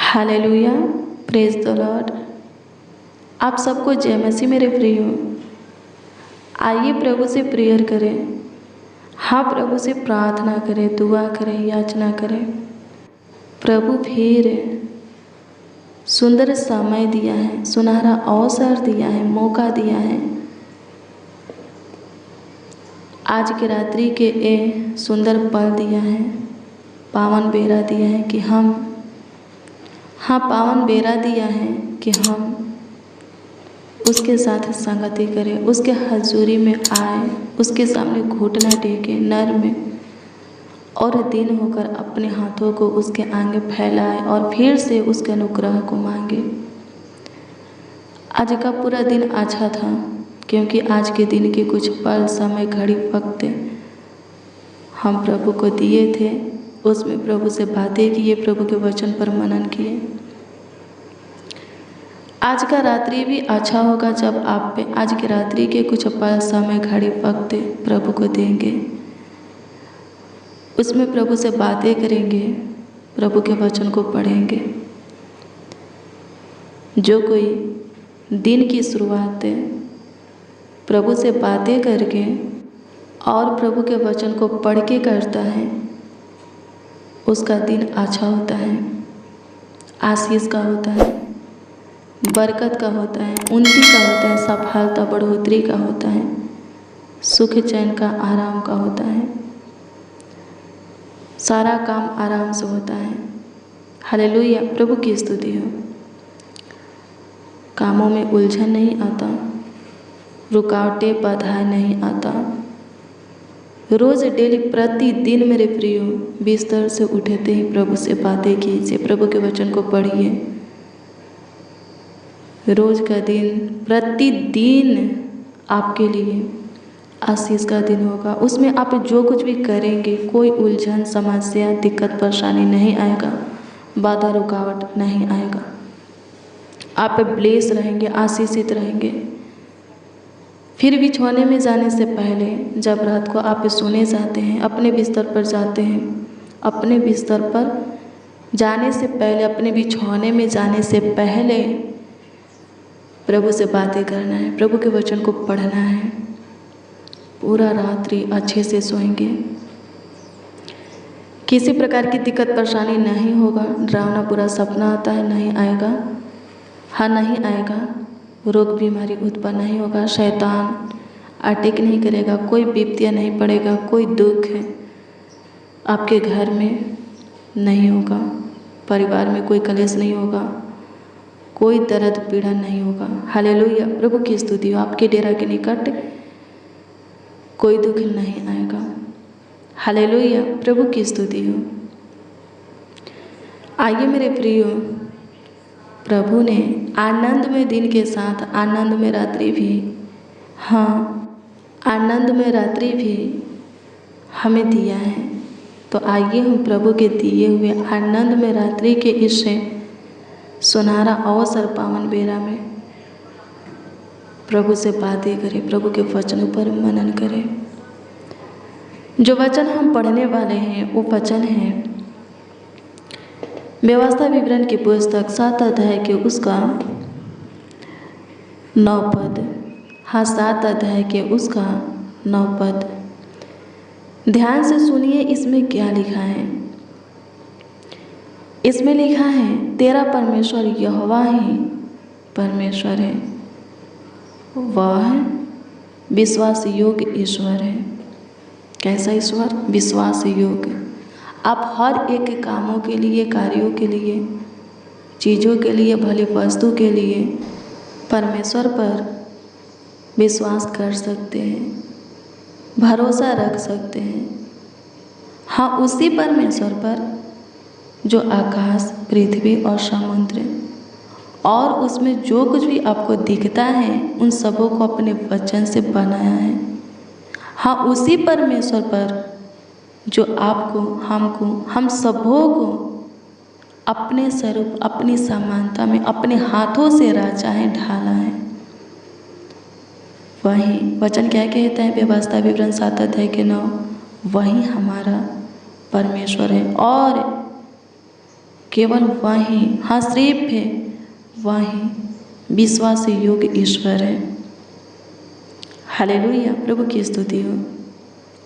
Hallelujah, praise the Lord. आप सबको जय मसीह मेरे प्रियो। आइए प्रभु से प्रेयर करें। हाँ, प्रभु से प्रार्थना करें, दुआ करें, याचना करें। प्रभु फिर सुंदर समय दिया है, सुनहरा अवसर दिया है, मौका दिया है। आज के रात्रि के ये सुंदर पल दिया है, पावन बेरा दिया है कि पावन बेरा दिया है कि हम उसके साथ संगति करें, उसके हजूरी में आए, उसके सामने घुटना टेके नर में और दिन होकर अपने हाथों को उसके आगे फैलाए और फिर से उसके अनुग्रह को मांगे। आज का पूरा दिन अच्छा था क्योंकि आज के दिन के कुछ पल, समय, घड़ी, वक्त हम प्रभु को दिए थे। उसमें प्रभु से बातें किए, प्रभु के वचन पर मनन किए। आज का रात्रि भी अच्छा होगा जब आप पे आज की रात्रि के कुछ पल, समय, घड़ी, वक्त प्रभु को देंगे। उसमें प्रभु से बातें करेंगे, प्रभु के वचन को पढ़ेंगे। जो कोई दिन की शुरुआत प्रभु से बातें करके और प्रभु के वचन को पढ़ के करता है, उसका दिन अच्छा होता है, आशीष का होता है, बरकत का होता है, उन्नति का होता है, सफलता, बढ़ोतरी का होता है, सुख चैन का, आराम का होता है। सारा काम आराम से होता है। हालेलुया, प्रभु की स्तुति हो। कामों में उलझन नहीं आता, रुकावटें, बाधाएं नहीं आता। रोज डेली प्रतिदिन मेरे प्रियो बिस्तर से उठते ही प्रभु से बातें कीजिए, प्रभु के वचन को पढ़िए। रोज का दिन, प्रतिदिन आपके लिए आशीष का दिन होगा। उसमें आप जो कुछ भी करेंगे, कोई उलझन, समस्या, दिक्कत, परेशानी नहीं आएगा, बाधा, रुकावट नहीं आएगा। आप ब्लेस रहेंगे, आशीषित रहेंगे। फिर भी सोने में जाने से पहले, जब रात को आप सोने जाते हैं, अपने बिस्तर पर जाते हैं, अपने बिस्तर पर जाने से पहले, अपने बिछौने में जाने से पहले प्रभु से बातें करना है, प्रभु के वचन को पढ़ना है। पूरा रात्रि अच्छे से सोएंगे, किसी प्रकार की दिक्कत परेशानी नहीं होगा। डरावना बुरा सपना आता है, नहीं आएगा। हाँ, नहीं आएगा। रोग बीमारी उत्पन्न नहीं होगा, शैतान अटैक नहीं करेगा, कोई विपत्तियाँ नहीं पड़ेगा, कोई दुख आपके घर में नहीं होगा, परिवार में कोई कलेश नहीं होगा, कोई दर्द पीड़ा नहीं होगा। हालेलुया, प्रभु की स्तुति हो। आपके डेरा के निकट कोई दुख नहीं आएगा। हालेलुया, प्रभु की स्तुति हो। आइए मेरे प्रियो, प्रभु ने आनंदमय दिन के साथ आनंदमय रात्रि भी, आनंदमय रात्रि भी हमें दिया है। तो आइए हम प्रभु के दिए हुए आनंदमय रात्रि के इस सुनहरा अवसर, पावन बेरा में प्रभु से बातें करें, प्रभु के वचनों पर मनन करें। जो वचन हम पढ़ने वाले हैं वो वचन है व्यवस्था विवरण की पुस्तक 7 अध्याय के उसका 9 पद। हाँ, 7 अध्याय के उसका 9 पद। ध्यान से सुनिए, इसमें क्या लिखा है। इसमें लिखा है, तेरा परमेश्वर यहोवा ही परमेश्वर है, वह विश्वास योग्य ईश्वर है। कैसा ईश्वर? विश्वास योग्य। आप हर एक कामों के लिए, कार्यों के लिए, चीज़ों के लिए, भले वस्तु के लिए परमेश्वर पर विश्वास कर सकते हैं, भरोसा रख सकते हैं। हाँ, उसी परमेश्वर पर जो आकाश, पृथ्वी और समुद्र और उसमें जो कुछ भी आपको दिखता है, उन सबों को अपने वचन से बनाया है। हाँ, उसी परमेश्वर पर जो आपको, हमको, हम सबों को अपने स्वरूप, अपनी समानता में अपने हाथों से राजा है, ढाला है। वही वचन क्या कहता है? व्यवस्था विवरण 7 अध्याय के 9, वही हमारा परमेश्वर है और केवल वही, हाँ सिर्फ है वही विश्वास योग्य ईश्वर है। हालेलुया, प्रभु की स्तुति हो।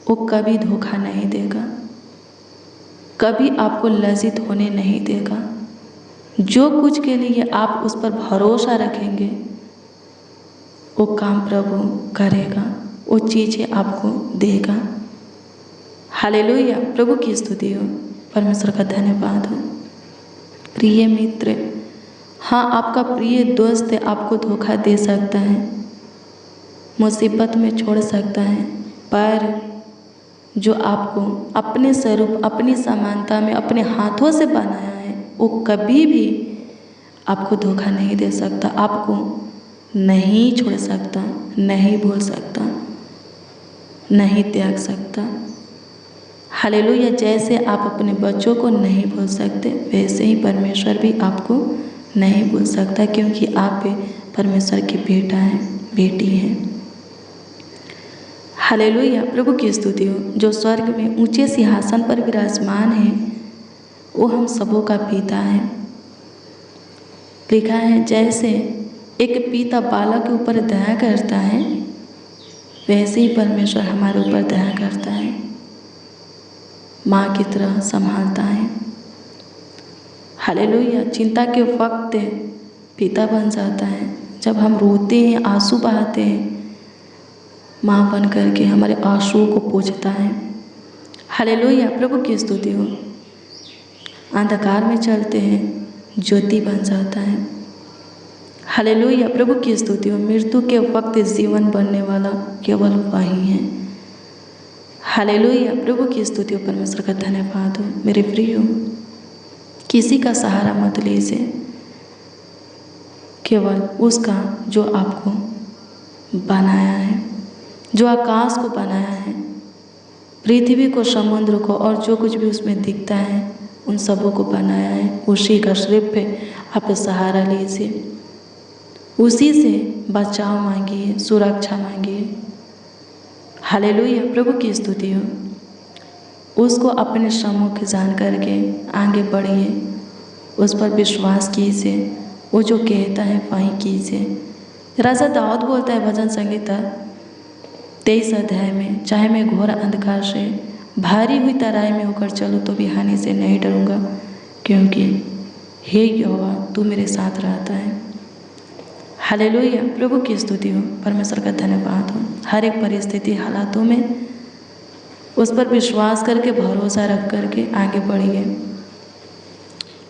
वो कभी धोखा नहीं देगा, कभी आपको लज्जित होने नहीं देगा। जो कुछ के लिए आप उस पर भरोसा रखेंगे वो काम प्रभु करेगा, वो चीज़ें आपको देगा। हालेलुया, प्रभु की स्तुति हो, परमेश्वर का धन्यवाद हो। प्रिय मित्र, हाँ आपका प्रिय दोस्त आपको धोखा दे सकता है, मुसीबत में छोड़ सकता है, पर जो आपको अपने स्वरूप, अपनी समानता में अपने हाथों से बनाया है वो कभी भी आपको धोखा नहीं दे सकता, आपको नहीं छोड़ सकता, नहीं भूल सकता, नहीं त्याग सकता। हालेलुया, जैसे आप अपने बच्चों को नहीं भूल सकते वैसे ही परमेश्वर भी आपको नहीं भूल सकता, क्योंकि आप परमेश्वर के बेटा हैं, बेटी हैं। हालेलुया, प्रभु की स्तुति हो। जो स्वर्ग में ऊंचे सिंहासन पर विराजमान है वो हम सबों का पिता है। लिखा है जैसे एक पिता बालक के ऊपर दया करता है वैसे ही परमेश्वर हमारे ऊपर दया करता है, माँ की तरह संभालता है। हालेलुया, चिंता के वक्त पिता बन जाता है। जब हम रोते हैं, आंसू बहाते हैं, माँ बन करके हमारे आंसुओं को पोंछता है। हालेलुया, प्रभु की स्तुति हो। अंधकार में चलते हैं, ज्योति बन जाता है। हालेलुया, प्रभु की स्तुति हो। मृत्यु के वक्त जीवन बनने वाला केवल वही है। हालेलुया, प्रभु की स्तुति हो, परमेश्वर का धन्यवाद हो। मेरे प्रियो, किसी का सहारा मत लीजिए, केवल उसका जो आपको बनाया है, जो आकाश को बनाया है, पृथ्वी को, समुद्र को और जो कुछ भी उसमें दिखता है उन सबों को बनाया है। उसी का सिर्फ आप सहारा लीजिए, उसी से बचाव मांगिए, सुरक्षा मांगिए। हालेलुया, प्रभु की स्तुति हो। उसको अपने सम्मुख जान करके आगे बढ़िए, उस पर विश्वास कीजिए, वो जो कहता है वही कीजिए। राजा दाऊद बोलता है भजन संगीता 23 अध्याय में, चाहे मैं घोर अंधकार से भारी हुई तराई में होकर चलूँ तो भी हानि से नहीं डरूंगा, क्योंकि हे यहोवा तू मेरे साथ रहता है। हालेलुया, प्रभु की स्तुति हो, परमेश्वर का धन्यवाद हो। हर एक परिस्थिति, हालातों में उस पर विश्वास करके, भरोसा रख करके आगे बढ़िए,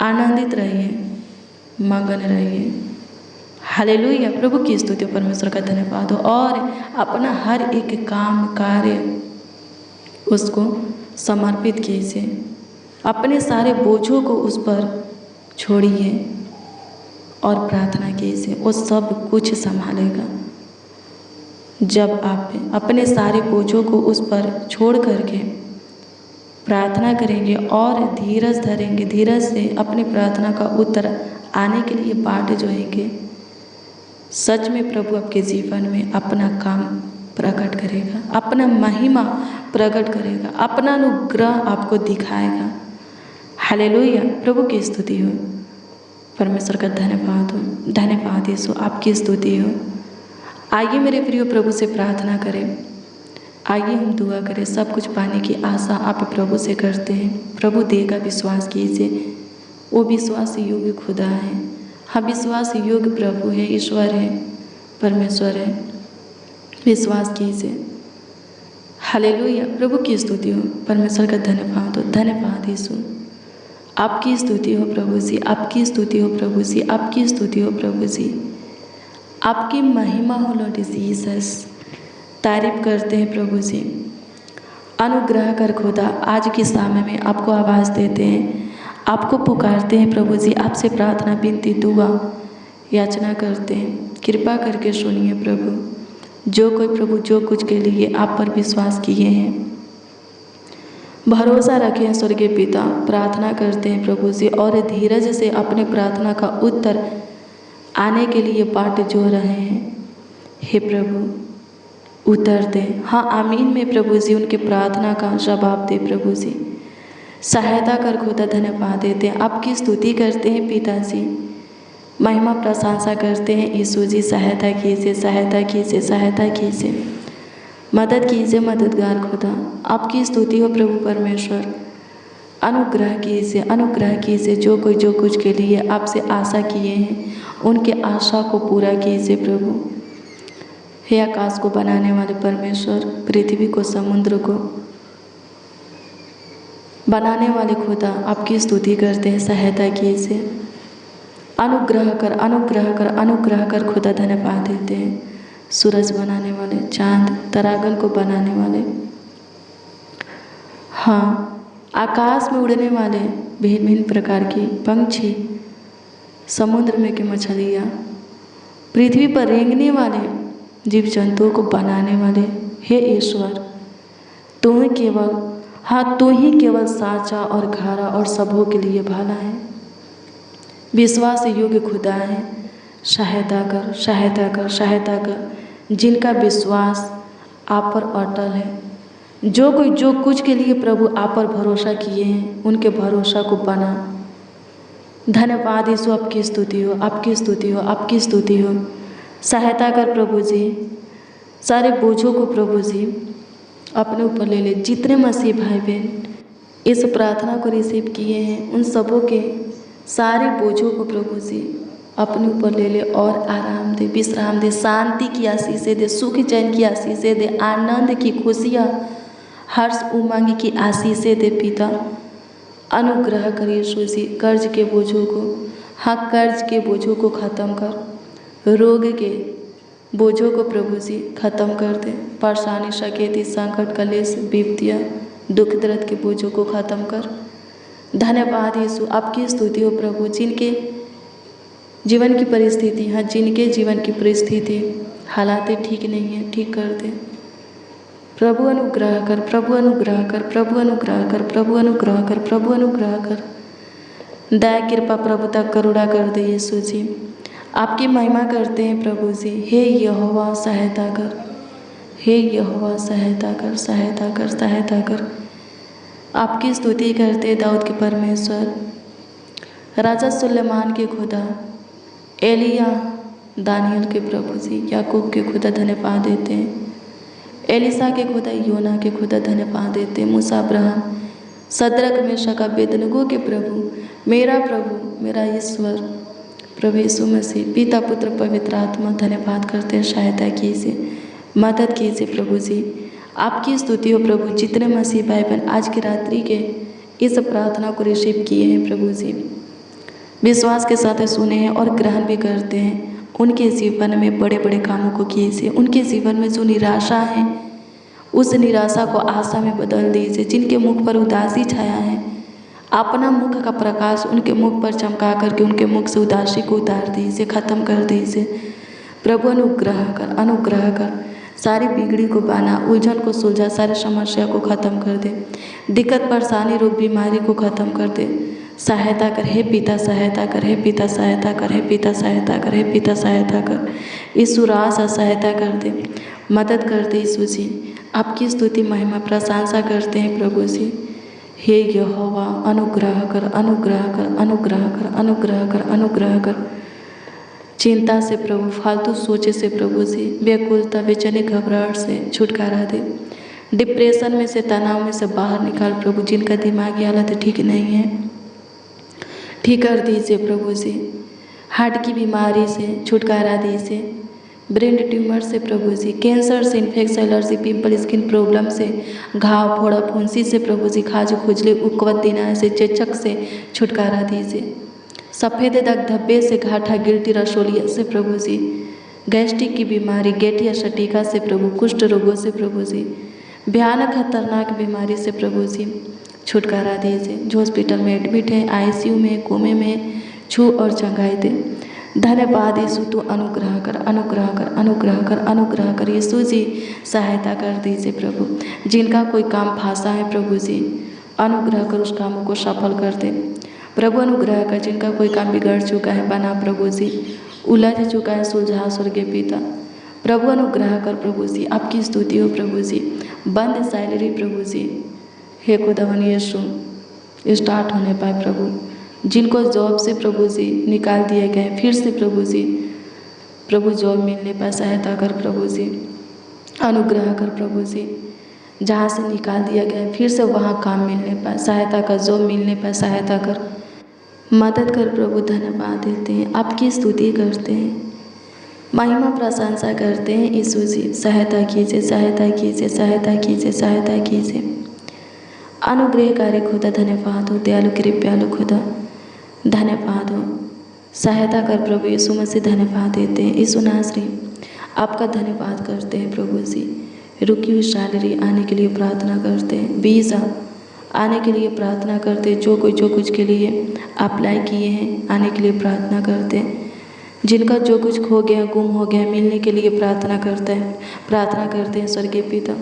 आनंदित रहिए, मगन रहिए। हालेलुया, प्रभु की स्तुति, परमेश्वर का धन्यवाद हो। और अपना हर एक काम कार्य उसको समर्पित कीजिए, अपने सारे बोझों को उस पर छोड़िए और प्रार्थना कीजिए, वो सब कुछ संभालेगा। जब आप अपने सारे बोझों को उस पर छोड़ करके प्रार्थना करेंगे और धीरज धरेंगे, धीरज से अपनी प्रार्थना का उत्तर आने के लिए बाट जोएंगे, सच में प्रभु आपके जीवन में अपना काम प्रकट करेगा, अपना महिमा प्रकट करेगा, अपना अनुग्रह आपको दिखाएगा। हालेलुया, प्रभु की स्तुति हो, परमेश्वर का धन्यवाद हो। धन्यवाद यीशु, आपकी स्तुति हो। आइए मेरे प्रियो प्रभु से प्रार्थना करें, आइए हम दुआ करें। सब कुछ पाने की आशा आप प्रभु से करते हैं, प्रभु देगा, विश्वास कीजिए। वो विश्वास योग्य खुदा है, हाँ विश्वास योग्य प्रभु है, ईश्वर है, परमेश्वर है, विश्वास कीजिए। हालेलुया, प्रभु की स्तुति हो, परमेश्वर का धन्यवाद हो। धन्यवाद यीशु, आपकी स्तुति हो प्रभु जी, आपकी स्तुति हो प्रभु जी, आपकी स्तुति हो प्रभु जी, आपकी महिमा हो लॉर्ड जीसस। तारीफ करते हैं प्रभु जी। अनुग्रह कर खुदा, आज के समय में आपको आवाज़ देते हैं, आपको पुकारते हैं प्रभु जी, आपसे प्रार्थना, विनती, दुआ, याचना करते हैं। कृपा करके सुनिए प्रभु। जो कोई प्रभु जो कुछ के लिए आप पर विश्वास किए हैं, भरोसा रखें हैं स्वर्गीय पिता, प्रार्थना करते हैं प्रभु जी और धीरज से अपने प्रार्थना का उत्तर आने के लिए बाट जो रहे हैं। हे प्रभु उत्तर दे, हाँ आमीन में प्रभु जी उनके प्रार्थना का जवाब दे प्रभु जी। सहायता कर खुदा धन्यवाद देते हैं, आपकी स्तुति करते हैं पिताजी, महिमा प्रशंसा करते हैं यीशु जी। सहायता कीजिए, सहायता कीजिए, सहायता कीजिए, मदद कीजिए मददगार खुदा। आपकी स्तुति हो प्रभु परमेश्वर। अनुग्रह कीजिए, अनुग्रह कीजिए। जो कोई जो कुछ के लिए आपसे आशा किए हैं उनके आशा को पूरा कीजिए प्रभु। हे आकाश को बनाने वाले परमेश्वर, पृथ्वी को, समुद्र को बनाने वाले खुदा, आपकी स्तुति करते हैं। सहायता कीजिए, अनुग्रह कर, अनुग्रह कर, अनुग्रह कर खुदा धन्यवाद देते हैं। सूरज बनाने वाले, चांद तारागण को बनाने वाले, हाँ, आकाश में उड़ने वाले भिन्न भिन्न प्रकार की पंछी, समुद्र में की मछलियाँ, पृथ्वी पर रेंगने वाले जीव जंतुओं को बनाने वाले, हे ईश्वर, तू ही केवल, हाँ, तू ही केवल साचा और खरा और सबों के लिए भला है। विश्वास योग्य खुदा है। सहायता कर, सहायता कर, सहायता कर जिनका विश्वास आप पर अटल है। जो कोई जो कुछ के लिए प्रभु आप पर भरोसा किए हैं उनके भरोसा को बना। धन्यवाद यीशु, आपकी स्तुति हो, आपकी स्तुति हो, आपकी स्तुति हो। सहायता कर प्रभु जी, सारे बोझों को प्रभु जी अपने ऊपर ले ले। जितने मसीह भाई बहन इस प्रार्थना को रिसीव किए हैं उन सबों के सारे बोझों को प्रभु जी अपने ऊपर ले ले और आराम दे, विश्राम दे, शांति की आशीषें दे, सुख चैन की आशीषें दे, आनंद की खुशियाँ, हर्ष उमंग की आशीषें दे पिता। अनुग्रह कर यीशु जी, कर्ज के बोझों को, हाँ, कर्ज के बोझों को ख़त्म कर, रोग के बोझों को प्रभु जी ख़त्म कर दे, परेशानी, शकेती, संकट, कलेश, विपत्तियाँ, दुख दर्द के बोझों को ख़त्म कर। धन्यवाद यीशु, आपकी स्तुति हो प्रभु। जिनके जीवन की परिस्थिति, हाँ, जिनके जीवन की परिस्थिति हालातें ठीक नहीं है, ठीक कर दे प्रभु। अनुग्रह कर, प्रभु अनुग्रह कर, प्रभु अनुग्रह कर, प्रभु अनुग्रह कर, प्रभु अनुग्रह कर। दया कृपा प्रभुता करुणा कर दे यीशु जी। आपकी महिमा करते हैं प्रभु जी। हे यहोवा सहायता कर, हे यहोवा सहायता कर, सहायता कर, सहायता कर। आपकी स्तुति करते दाऊद के परमेश्वर, राजा सुलेमान के खुदा, एलिया, दानियल के प्रभु जी, याकूब के खुदा धन्यवाद देते हैं। एलिसा के खुदा, योना के खुदा धन्यवाद देते हैं। मूसा, अब्राहम, सदरक, मेशक, अबेदनगो के प्रभु, मेरा प्रभु, मेरा ईश्वर प्रभु यीशु मसीह, पिता पुत्र पवित्र आत्मा धन्यवाद करते हैं। सहायता कीजिए, मदद कीजिए प्रभु जी। आपकी स्तुति हो प्रभु। जितने मसीह भाई बहन आज की रात्रि के इस प्रार्थना को रिसीव किए हैं प्रभु जी, विश्वास के साथ सुने हैं और ग्रहण भी करते हैं, उनके जीवन में बड़े बड़े कामों को कीजिए। उनके जीवन में जो निराशा है उस निराशा को आशा में बदल दीजिए। जिनके मुख पर उदासी छाया है, अपना मुख का प्रकाश उनके मुख पर चमका करके उनके मुख से उदासी को उतार दीजिए, ख़त्म कर दीजिए प्रभु। अनुग्रह कर, अनुग्रह कर, सारी बिगड़ी को बाना, उलझन को सुलझा, सारी समस्या को ख़त्म कर दे, दिक्कत परेशानी रोग बीमारी को ख़त्म कर दे। सहायता कर हे पिता, सहायता कर हे पिता, सहायता कर हे पिता, सहायता कर हे पिता, सहायता कर। यीशु राजा सहायता कर दे, मदद कर दे यीशु जी। आपकी स्तुति महिमा प्रशंसा करते हैं प्रभु जी। हे यहोवा अनुग्रह कर, अनुग्रह कर, अनुग्रह कर, अनुग्रह कर, अनुग्रह कर। चिंता से प्रभु, फालतू सोचे से प्रभु जी, व्याकुलता, बेचैनी, घबराहट से छुटकारा दे। डिप्रेशन में से, तनाव में से बाहर निकाल प्रभु। जिनका दिमागी हालत ठीक नहीं है ठीक कर दीजिए प्रभु जी। हार्ट की बीमारी से छुटकारा दीजिए, ब्रेन ट्यूमर से प्रभु जी, कैंसर से, infection, allergy, pimple, skin problem से, घाव, फोड़ा, फुंसी से प्रभु जी, खाज, खुजली, उकवत, दिनाय से, चेचक से छुटकारा दीजिए। सफ़ेद दाग, धब्बे से, घाटा, गिल्टी, रसोलिया से प्रभु जी, गैस्ट्रिक की बीमारी, गैठिया, सटीका से प्रभु, कुष्ठ रोगों से प्रभु जी, भयानक खतरनाक बीमारी से प्रभु जी छुटकारा दीजिए। जो हॉस्पिटल में एडमिट है, आईसीयू में, कोमे में, छू और चंगाई दे। धन्यवाद यीशु, तू अनुग्रह कर, अनुग्रह कर, अनुग्रह कर, अनुग्रह कर यीशु जी। सहायता कर दीजिए प्रभु। जिनका कोई काम फांसा है प्रभु जी, अनुग्रह कर उस कामों को सफल कर दे प्रभु। अनुग्रह कर जिनका कोई काम बिगड़ चुका है, बना प्रभु जी, उलझ चुका है, सुलझा स्वर्गीय पिता प्रभु। अनुग्रह कर प्रभु जी। आपकी स्तुति हो प्रभु जी। बंद सैलरी प्रभु जी, हे खुदावन यीशु, स्टार्ट होने पाए प्रभु। जिनको जॉब से प्रभु जी निकाल दिए गए, फिर से प्रभु जॉब मिलने पाए सहायता कर प्रभु जी, अनुग्रह कर प्रभु जी। जहाँ से निकाल दिया गया फिर से वहाँ काम मिलने पाए सहायता कर, जॉब मिलने पाए सहायता कर, मदद कर प्रभु। धन्यवाद देते हैं, आपकी स्तुति करते हैं, महिमा प्रशंसा करते हैं। यीशु जी सहायता कीजिए, सहायता कीजिए, सहायता कीजिए, सहायता कीजिए। अनुग्रहकारी खुदा धन्यवाद हो, दयालु कृपालु खुदा धन्यवाद हो, सहायता कर प्रभु यीशु मसीह। धन्यवाद देते हैं यीशु नासरी, आपका धन्यवाद करते हैं प्रभु जी। रुकी हुई सैलरी आने के लिए प्रार्थना करते हैं, वीज़ा आने के लिए प्रार्थना करते हैं, जो कुछ के लिए अप्लाई किए हैं आने के लिए प्रार्थना करते हैं। जिनका जो कुछ खो गया, गुम हो गया, मिलने के लिए प्रार्थना करते हैं स्वर्गीय पिता।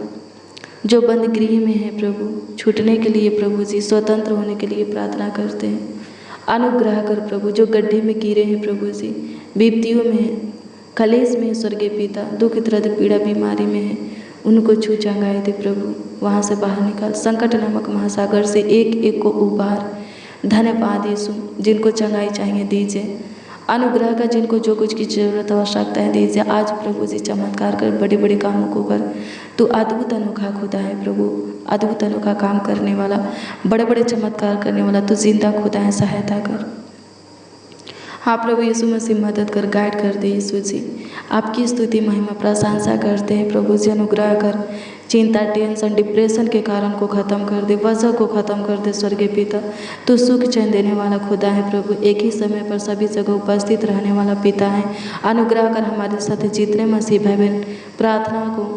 जो बंद गृह में है प्रभु, छूटने के लिए प्रभु जी, स्वतंत्र होने के लिए प्रार्थना करते हैं। अनुग्रह कर प्रभु। जो गड्ढे में गिरे हैं प्रभु जी, विपत्तियों में, कलेश में स्वर्गीय पिता, दुख दर्द पीड़ा बीमारी में है, उनको छू चंगाई दे प्रभु, वहाँ से बाहर निकाल। संकट नामक महासागर से एक एक को उबार। धन्यवाद यीशु, जिनको चंगाई चाहिए दीजिए, अनुग्रह का जिनको जो कुछ की जरूरत आवश्यकता है दीजिए। आज प्रभु जी चमत्कार कर, बड़े बड़े कामों को कर। तू अद्भुत अनोखा खुदा है प्रभु, अद्भुत अनोखा काम करने वाला, बड़े बड़े चमत्कार करने वाला तू जिंदा खुदा है, सहायता कर। हाँ प्रभु यीशु मसीह मदद कर, गाइड कर दे यीशु जी। आपकी स्तुति महिमा प्रशंसा करते हैं प्रभु जी। अनुग्रह कर, चिंता टेंशन डिप्रेशन के कारण को ख़त्म कर दे, वजह को ख़त्म कर दे स्वर्गीय पिता। तो सुख चैन देने वाला खुदा है प्रभु, एक ही समय पर सभी जगह उपस्थित रहने वाला पिता है। अनुग्रह कर हमारे साथ जितने मसीह भाई बहन प्रार्थना को,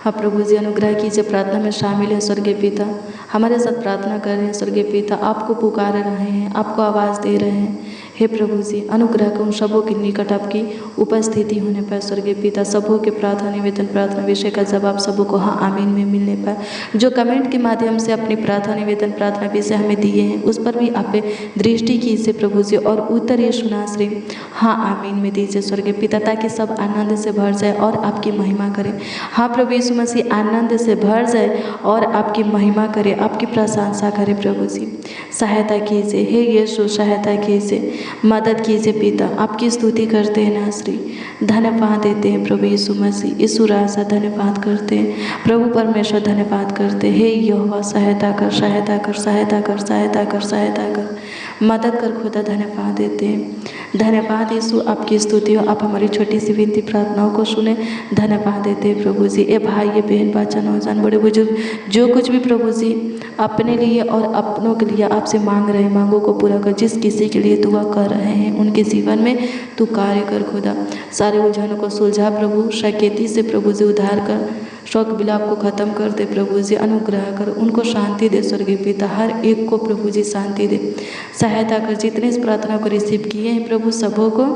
हाँ प्रभु जी अनुग्रह कीजिए, प्रार्थना में शामिल है स्वर्गीय पिता, हमारे साथ प्रार्थना कर रहे हैं स्वर्गीय पिता, आपको पुकार रहे हैं, आपको आवाज़ दे रहे हैं। हे प्रभु जी अनुग्रह कर उन सबों के निकट आपकी उपस्थिति होने पाए स्वर्गीय पिता। सबों के प्रार्थना निवेदन प्रार्थना विषय का जवाब सबों को हाँ आमीन में मिलने पाए। जो कमेंट के माध्यम से अपनी प्रार्थना निवेदन प्रार्थना विषय हमें दिए हैं उस पर भी आप दृष्टि कीजिए प्रभु जी, और उत्तर यीशु नासरी हाँ आमीन में दीजिए स्वर्गीय पिता, ताकि सब आनंद से भर जाए और आपकी महिमा करें। हाँ प्रभु यीशु मसीह आनंद से भर जाए और आपकी महिमा करे, आपकी प्रशंसा करे प्रभु जी। सहायता कीजिए हे यीशु, सहायता कीजिए, मदद कीजिए पिता। आपकी स्तुति करते हैं नासरी, धन्यवाद देते हैं प्रभु यीशु मसीह। यीशु राजा धन्यवाद करते हैं प्रभु परमेश्वर, धन्यवाद करते हैं। हे यहोवा सहायता कर, सहायता कर, सहायता कर, सहायता कर, सहायता कर, मदद कर खुदा। धन्यवाद देते हैं, धन्यवाद यीशु, आपकी स्तुति हो। आप हमारी छोटी सी विनती प्रार्थनाओं को सुने, धन्यवाद देते हैं प्रभु जी। ये भाई ये बहन बच्चा नौजवान बड़े बुजुर्ग जो कुछ भी प्रभु जी अपने लिए और अपनों के लिए आपसे मांग रहे हैं, मांगों को पूरा कर। जिस किसी के लिए दुआ कर रहे हैं उनके जीवन में तू कार्य कर खुदा। सारे उलझनों को सुलझा प्रभु, शकेती से प्रभु जी उद्धार कर, शोक विलाप को ख़त्म कर दे प्रभु जी। अनुग्रह कर, उनको शांति दे स्वर्गीय पिता, हर एक को प्रभु जी शांति दे, सहायता कर। जितने इस प्रार्थना को रिसीव किए हैं प्रभु सबों को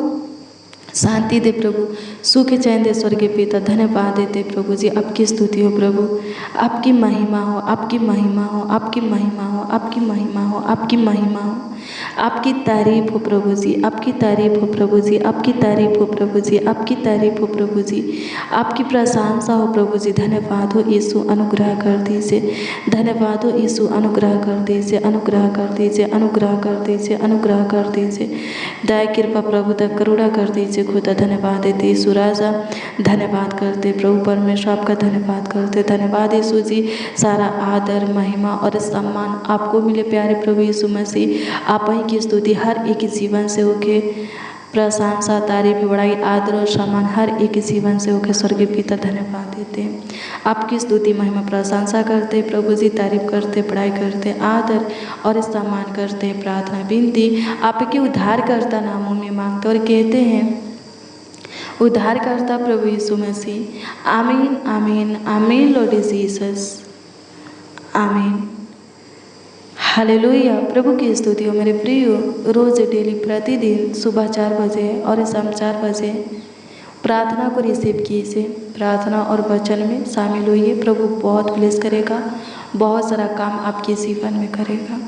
शांति दे प्रभु, सुख चैन दे स्वर्गीय पिता। धन्यवाद देते प्रभु जी, आपकी स्तुति हो प्रभु, आपकी महिमा हो, आपकी महिमा हो, आपकी महिमा हो, आपकी महिमा हो, आपकी महिमा हो, आपकी तारीफ हो प्रभु जी, आपकी तारीफ हो प्रभु जी, आपकी तारीफ हो प्रभु जी, आपकी तारीफ हो प्रभु जी, आपकी प्रशंसा हो प्रभु जी। धन्यवाद हो यीशु, अनुग्रह कर दीजिए। धन्यवाद हो यीशु, अनुग्रह कर दीजिए, अनुग्रह कर दीजिए, अनुग्रह कर दीजिए, अनुग्रह कर दीजिए। दया कृपा प्रभु तक करुणा कर दीजिए खुदा। धन्यवाद देते यीशु राजा, धन्यवाद करते प्रभु परमेश्वर, आपका धन्यवाद करते। धन्यवाद यीशु जी, सारा आदर महिमा और सम्मान आपको मिले प्यारे प्रभु यीशु मसीह। आप ही की स्तुति हर एक जीवन से होके, प्रशंसा तारीफ बड़ाई आदर और सम्मान हर एक जीवन से होके स्वर्गीय पिता। धन्यवाद देते हैं, आपकी स्तुति महिमा प्रशंसा करते प्रभु जी, तारीफ करते, बड़ाई करते, आदर और सम्मान करते। प्रार्थना विनती आपके उद्धारकर्ता नामों में मांगते और कहते हैं उद्धारकर्ता प्रभु यीशु मसीह। आमीन आमीन आमीन लॉर्ड जीसस, आमीन। हालेलुया। प्रभु की स्तुति हो मेरे प्रिय। रोज़ डेली प्रतिदिन सुबह 4 बजे और शाम 4 बजे प्रार्थना को रिसीव कीजिए, प्रार्थना और वचन में शामिल होइए। प्रभु बहुत ब्लेस करेगा, बहुत सारा काम आपके जीवन में करेगा।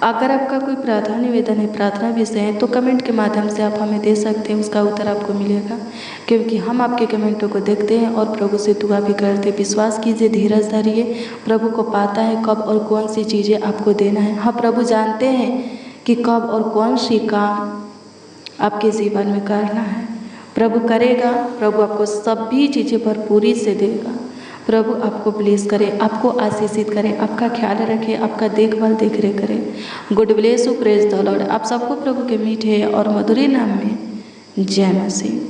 अगर आपका कोई प्रार्थना निवेदन है, प्रार्थना विषय है, तो कमेंट के माध्यम से आप हमें दे सकते हैं, उसका उत्तर आपको मिलेगा, क्योंकि हम आपके कमेंटों को देखते हैं और प्रभु से दुआ भी करते हैं। विश्वास कीजिए, धीरज धरिए, प्रभु को पता है कब और कौन सी चीज़ें आपको देना है। हाँ, प्रभु जानते हैं कि कब और कौन सी काम आपके जीवन में करना है। प्रभु करेगा, प्रभु आपको सभी चीज़ें भरपूरी से देगा। प्रभु आपको ब्लेस करे, आपको आशीषित करे, आपका ख्याल रखे, आपका देखभाल देख रेख करे। Good bless you, praise the Lord. आप सबको प्रभु के मीठे और मधुर नाम में जय मसीह।